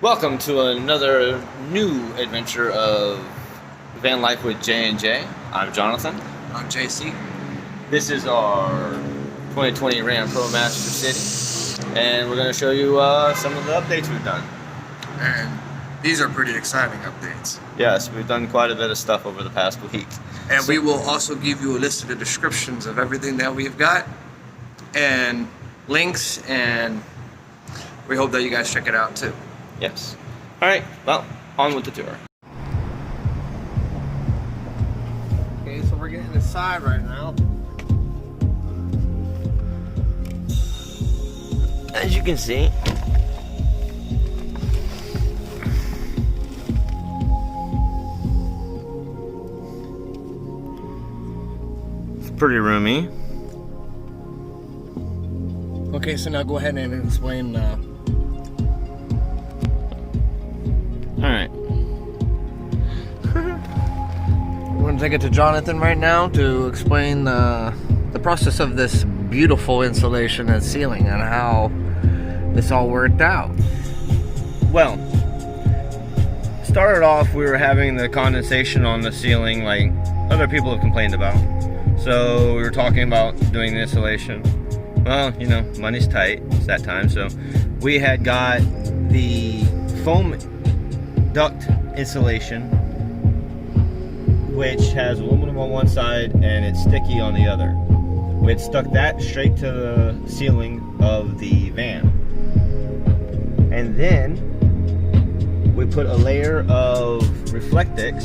Welcome to another new adventure of van life with J&J. I'm Jonathan. I'm JC. This is our 2020 Ram Pro Master City, and we're going to show you some of the updates we've done. And these are pretty exciting updates. Yes, we've done quite a bit of stuff over the past week. And we will also give you a list of the descriptions of everything that we've got and links, and we hope that you guys check it out too. Yes. All right, well, on with the tour. Okay, so we're getting inside right now. As you can see, it's pretty roomy. Okay, so now go ahead and explain. All right. We're going to take it to Jonathan right now to explain the process of this beautiful insulation and ceiling and how this all worked out. Well, started off, we were having the condensation on the ceiling like other people have complained about. So we were talking about doing the insulation. Well, you know, money's tight. It's that time. So we had got the foam duct insulation, which has aluminum on one side and it's sticky on the other. We had stuck that straight to the ceiling of the van, and then we put a layer of Reflectix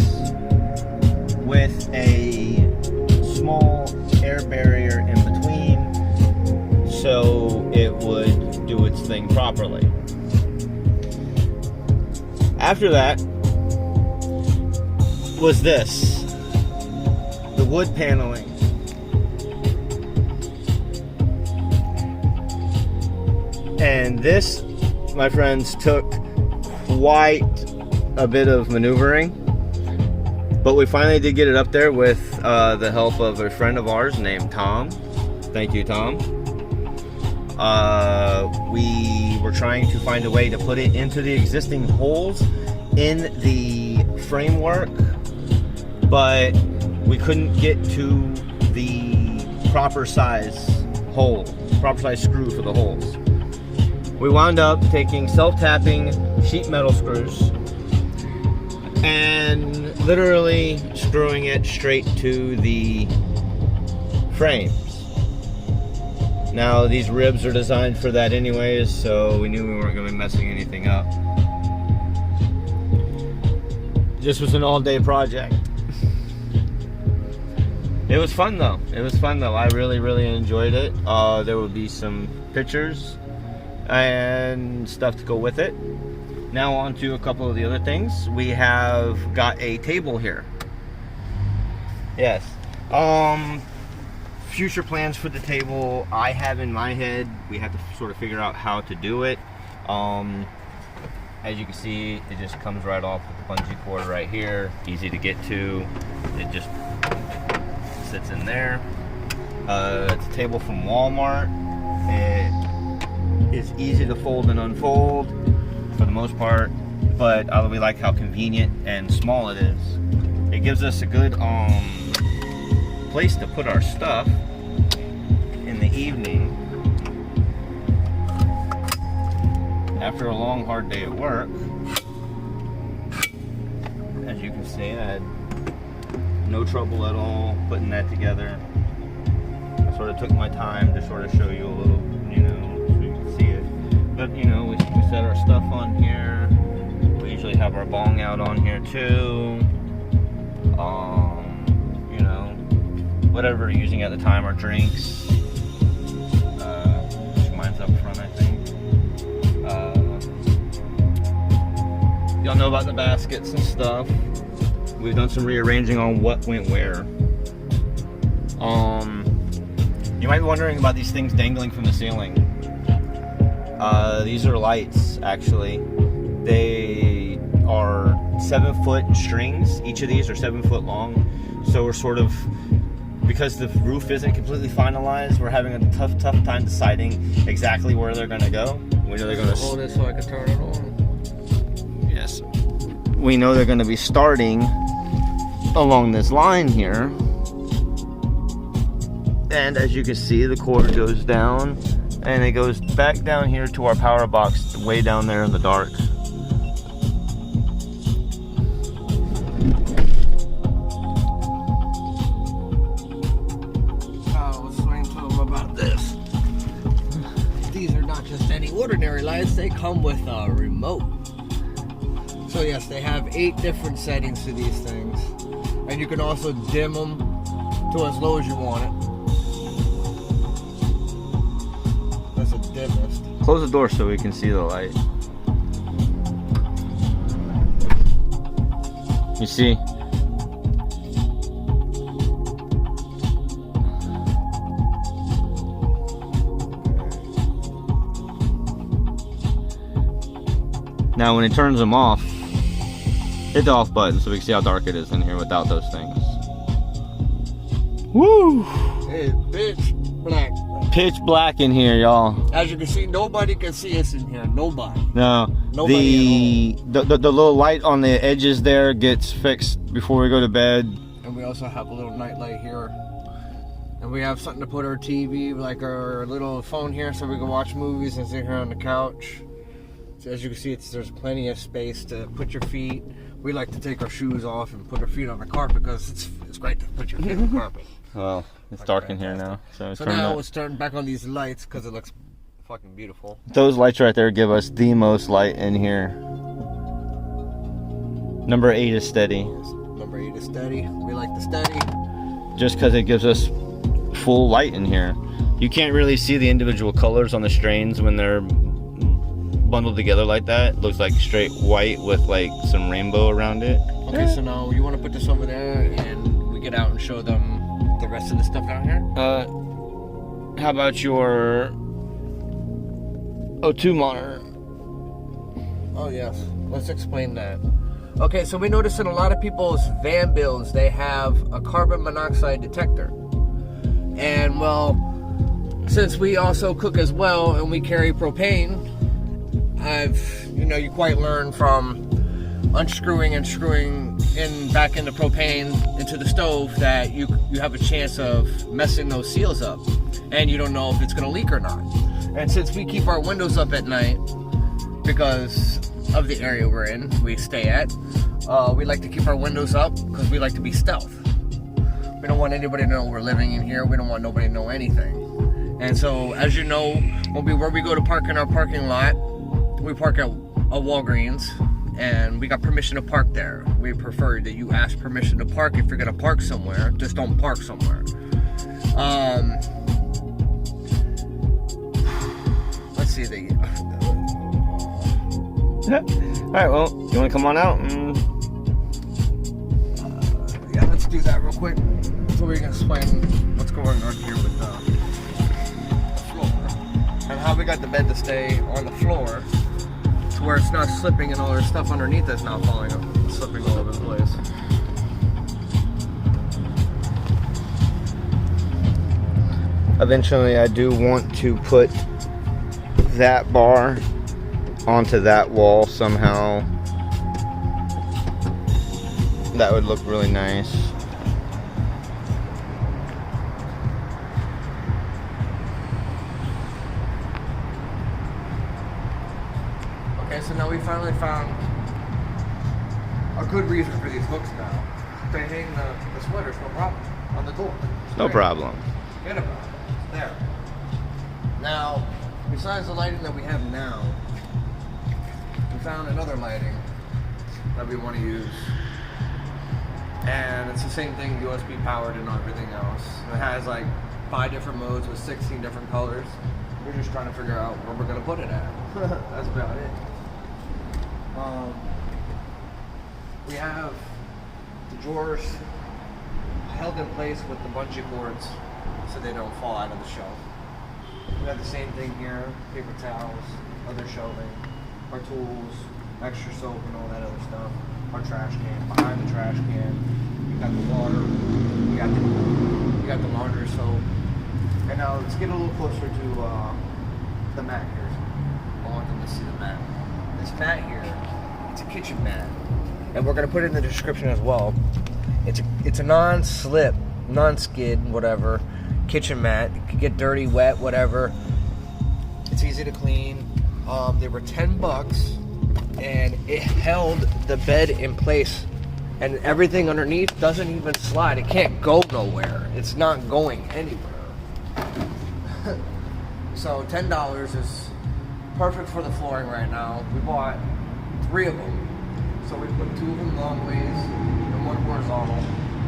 with a small air barrier in between so it would do its thing properly. After that was this, the wood paneling. And this, my friends, took quite a bit of maneuvering, but we finally did get it up there with the help of a friend of ours named Tom. Thank you, Tom. We were trying to find a way to put it into the existing holes in the framework, but we couldn't get to the proper size hole, proper size screw for the holes. We wound up taking self-tapping sheet metal screws and literally screwing it straight to the frames. Now, these ribs are designed for that anyways, so we knew we weren't going to be messing anything up. This was an all-day project. It was fun though. I really enjoyed it. There will be some pictures and stuff to go with it. Now on to a couple of the other things. We have got a table here. Yes. Future plans for the table I have in my head. We have to sort of figure out how to do it. As you can see, it just comes right off with the bungee cord right here. Easy to get to. It just sits in there. It's a table from Walmart. It is easy to fold and unfold for the most part, but I really like how convenient and small it is. It gives us a good place to put our stuff in the evening after a long hard day at work. As you can see, I had no trouble at all putting that together. I sort of took my time to sort of show you a little, you know, so you can see it. But you know, we set our stuff on here. We usually have our bong out on here too. You know, whatever we're using at the time, our drinks. Mine's up front, I think. Y'all know about the baskets and stuff. We've done some rearranging on what went where. You might be wondering about these things dangling from the ceiling. These are lights, actually. They are 7-foot strings. Each of these are 7 foot long. So we're sort of, because the roof isn't completely finalized, we're having a tough time deciding exactly where they're going to go. We know they're going to hold it so I can turn it on. Yes. we know they're going to be starting along this line here. And as you can see, the cord goes down and it goes back down here to our power box way down there in the dark. I was explaining to them about this. These are not just any ordinary lights, they come with a remote. So yes, they have 8 different settings to these things. And you can also dim them to as low as you want it. That's a dimmest. Close the door so we can see the light. You see? Now when it turns them off, hit the off button so we can see how dark it is in here without those things. Woo! It's pitch black. Pitch black in here, y'all. As you can see, nobody can see us in here. Nobody. No, Nobody the little light on the edges there gets fixed before we go to bed. And we also have a little night light here. And we have something to put our TV, like our little phone here, so we can watch movies and sit here on the couch. So as you can see, there's plenty of space to put your feet. We like to take our shoes off and put our feet on the carpet because it's great to put your feet on the carpet. Well, it's dark in here now, so Now let's turn back on these lights because it looks fucking beautiful. Those lights right there give us the most light in here. Number 8 is steady. Number 8 is steady. We like the steady. Just because it gives us full light in here. You can't really see the individual colors on the strains when they're bundled together like that. It looks like straight white with like some rainbow around it. Okay, so now you want to put this over there and we get out and show them the rest of the stuff down here? How about your O2 monitor? Oh yes, let's explain that. Okay, so we noticed in a lot of people's van builds they have a carbon monoxide detector. And well, since we also cook as well and we carry propane, you quite learn from unscrewing and screwing back into propane into the stove that you have a chance of messing those seals up, and you don't know if it's going to leak or not. And since we keep our windows up at night because of the area we're in, we stay at, we like to keep our windows up because we like to be stealth. We don't want anybody to know we're living in here. We don't want nobody to know anything. And so, as you know, where we go to park in our parking lot, we park at a Walgreens, and we got permission to park there. We prefer that you ask permission to park if you're gonna park somewhere. Just don't park somewhere. Let's see the. All right, well, you want to come on out? Yeah, let's do that real quick so we can explain what's going on here with the floor and how we got the bed to stay on the floor, to where it's not slipping and all our stuff underneath is not falling up, slipping all over the place. Eventually, I do want to put that bar onto that wall somehow. That would look really nice. Okay, so now we finally found a good reason for these hooks now. To hang the sweaters, no problem, on the door. No problem. Forget about it. There. Now, besides the lighting that we have now, we found another lighting that we want to use. And it's the same thing, USB powered and everything else. It has like 5 different modes with 16 different colors. We're just trying to figure out where we're going to put it at. That's about it. We have the drawers held in place with the bungee cords so they don't fall out of the shelf. We have the same thing here, paper towels, other shelving, our tools, extra soap and all that other stuff, our trash can, behind the trash can, we got the water, we got the laundry soap. And now let's get a little closer to the mat here. I want them to see the mat. This mat here, it's kitchen mat, and we're gonna put it in the description as well. It's a non-slip, non-skid, whatever kitchen mat. It could get dirty, wet, whatever. It's easy to clean. They were $10, and it held the bed in place, and everything underneath doesn't even slide. It can't go nowhere. It's not going anywhere. So $10 is perfect for the flooring right now. We bought 3 of them. So we put 2 of them long ways and 1 horizontal,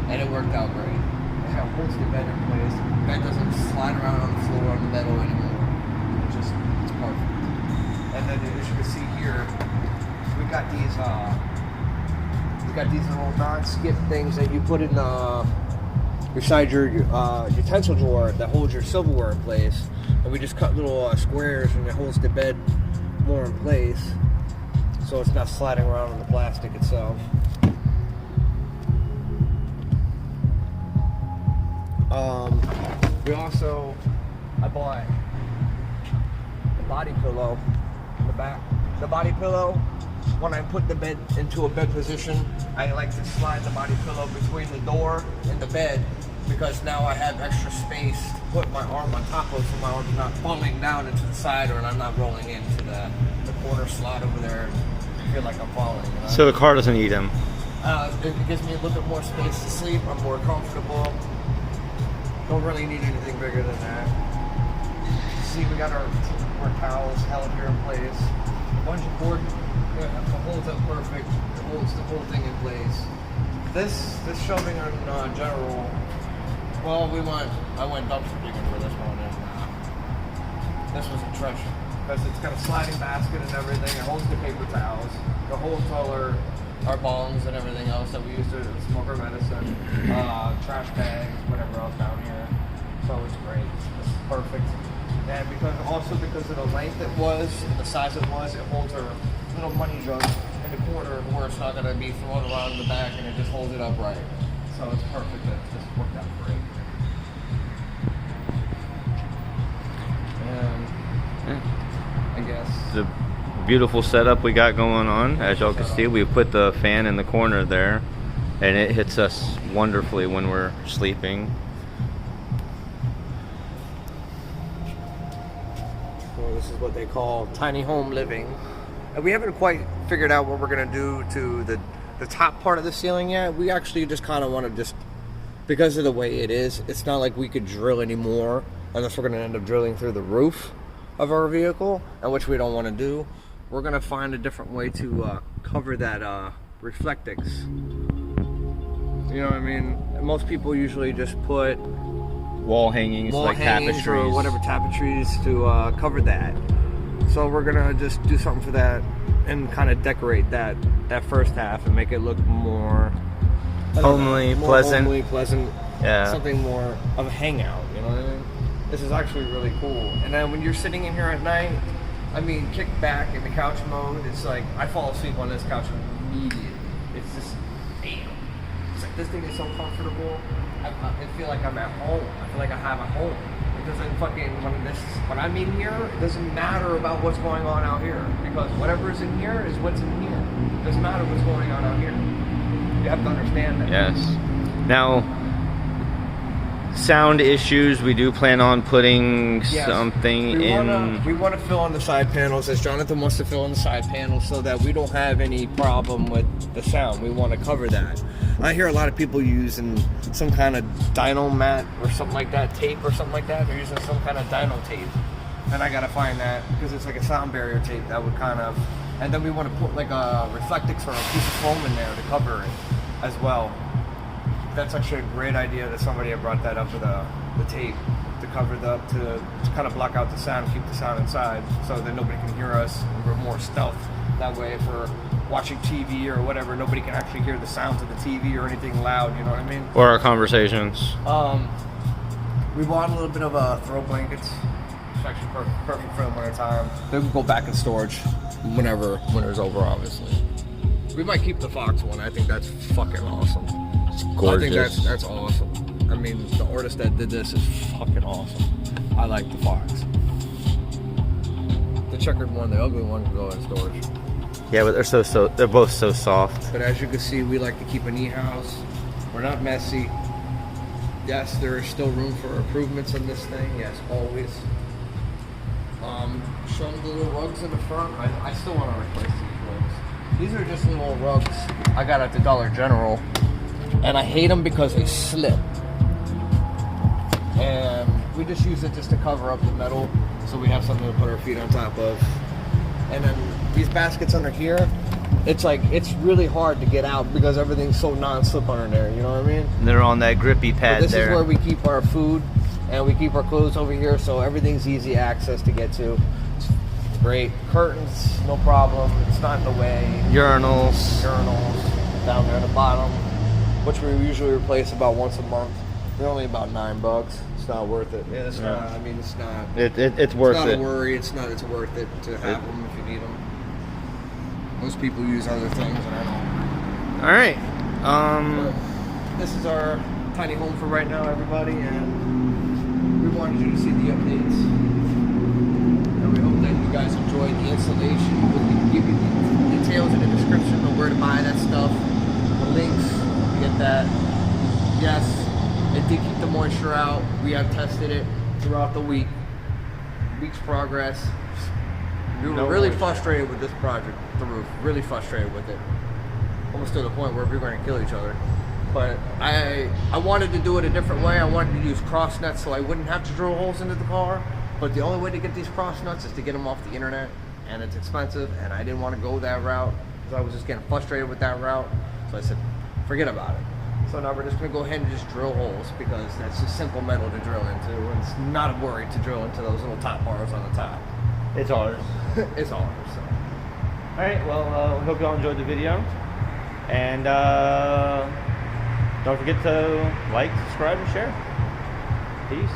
and it worked out great. It holds the bed in place. The bed doesn't slide around on the floor on the metal anymore. It's perfect. And then as you can see here, we got these little non-skip things that you put in beside your utensil drawer that holds your silverware in place. And we just cut little squares, and it holds the bed more in place, so it's not sliding around on the plastic itself. I bought the body pillow in the back. The body pillow, when I put the bed into a bed position, I like to slide the body pillow between the door and the bed, because now I have extra space to put my arm on top of, so my arm's not falling down into the side, or I'm not rolling into the corner slot over there and feel like I'm falling. You know? So the car doesn't eat him. It gives me a little bit more space to sleep. I'm more comfortable. Don't really need anything bigger than that. See, we got our towels held here in place. A bunch of cord holds up perfect. It holds the whole thing in place. This shelving in general. Well, I went dumpster digging for this one, and this was a treasure, because it's got a sliding basket and everything. It holds the paper towels. It holds all our bongs and everything else that we use to smoke our medicine, trash bags, whatever else down here. So it's great. It's perfect. And because of the length it was and the size it was, it holds our little money jug in the corner where it's not going to be thrown around in the back, and it just holds it upright. So it's perfect. It just worked out great. And I guess The beautiful setup we got going on. As y'all can see, we put the fan in the corner there, and it hits us wonderfully when we're sleeping. Well, this is what they call tiny home living. And we haven't quite figured out what we're going to do to the top part of the ceiling yet. We actually just kind of want to because of the way it is, it's not like we could drill anymore unless we're going to end up drilling through the roof of our vehicle, and which we don't want to do. We're going to find a different way to cover that reflectix. You know what I mean? Most people usually just put Wall hangings, like tapestries or whatever tapestries to cover that. So we're gonna just do something for that and kind of decorate that first half and make it look more homely, pleasant. Homely, pleasant. Yeah. Something more of a hangout. You know what I mean? This is actually really cool. And then when you're sitting in here at night, I mean, kick back in the couch mode. It's like I fall asleep on this couch immediately. It's just, damn. It's like this thing is so comfortable. I feel like I'm at home. I feel like I have a home. It doesn't when I'm in here, it doesn't matter about what's going on out here, because whatever's in here is what's in here. It doesn't matter what's going on out here. You have to understand that. Yes. Now, sound issues, we do plan on putting something in. We want to fill in the side panels, as Jonathan wants to fill in the side panels, so that we don't have any problem with the sound. We want to cover that. I hear a lot of people using some kind of dyno mat or something like that, tape or something like that. They're using some kind of dyno tape. And I gotta find that, because it's like a sound barrier tape that would kind of, and then we want to put like a reflectix or a piece of foam in there to cover it as well. That's actually a great idea that somebody had brought that up with the tape to cover to kind of block out the sound, keep the sound inside, so that nobody can hear us, and we're more stealth. That way, if we're watching TV or whatever, nobody can actually hear the sounds of the TV or anything loud, you know what I mean? Or our conversations. We bought a little bit of throw blankets. It's actually perfect for the winter time. They will go back in storage whenever winter's over, obviously. We might keep the Fox one. I think that's fucking awesome. It's gorgeous. I think that's awesome. I mean, the artist that did this is fucking awesome. I like the Fox. The checkered one, the ugly one, can go in storage. Yeah, but they're both so soft. But as you can see, we like to keep a neat house. We're not messy. Yes, there is still room for improvements on this thing. Yes, always. Show them the little rugs in the front. I still want to replace these rugs. These are just little rugs I got at the Dollar General, and I hate them because they slip. And we just use it just to cover up the metal, so we have something to put our feet on top of. And then these baskets under here, it's like, it's really hard to get out because everything's so non-slip under there, you know what I mean? And they're on that grippy pad This there. is where we keep our food, and we keep our clothes over here, so everything's easy access to get to. It's great. Curtains, no problem. It's not in the way. Urinals. Down there at the bottom, which we usually replace about once a month. They're only about $9. It's not worth it. Yeah, it's not. I mean, it's not. It's worth It's it. not a worry. It's worth it to have them if you need them. Most people use other things, and I don't. All right. But this is our tiny home for right now, everybody, and we wanted you to see the updates. And we hope that you guys enjoyed the installation. We'll give you the details in the description of where to buy that stuff, the links, get that. Yes, it did keep the moisture out. We have tested it throughout the week's progress. We were really frustrated with this project, the roof. Really frustrated with it. Almost to the point where we were going to kill each other. But I wanted to do it a different way. I wanted to use cross nuts so I wouldn't have to drill holes into the car. But the only way to get these cross nuts is to get them off the internet, and it's expensive, and I didn't want to go that route because I was just getting frustrated with that route. So I said, forget about it. So now we're just going to go ahead and just drill holes because that's just simple metal to drill into, and it's not a worry to drill into those little top bars on the top. It's ours. It's ours. So. All right. Well, we hope y'all enjoyed the video, and don't forget to like, subscribe, and share. Peace.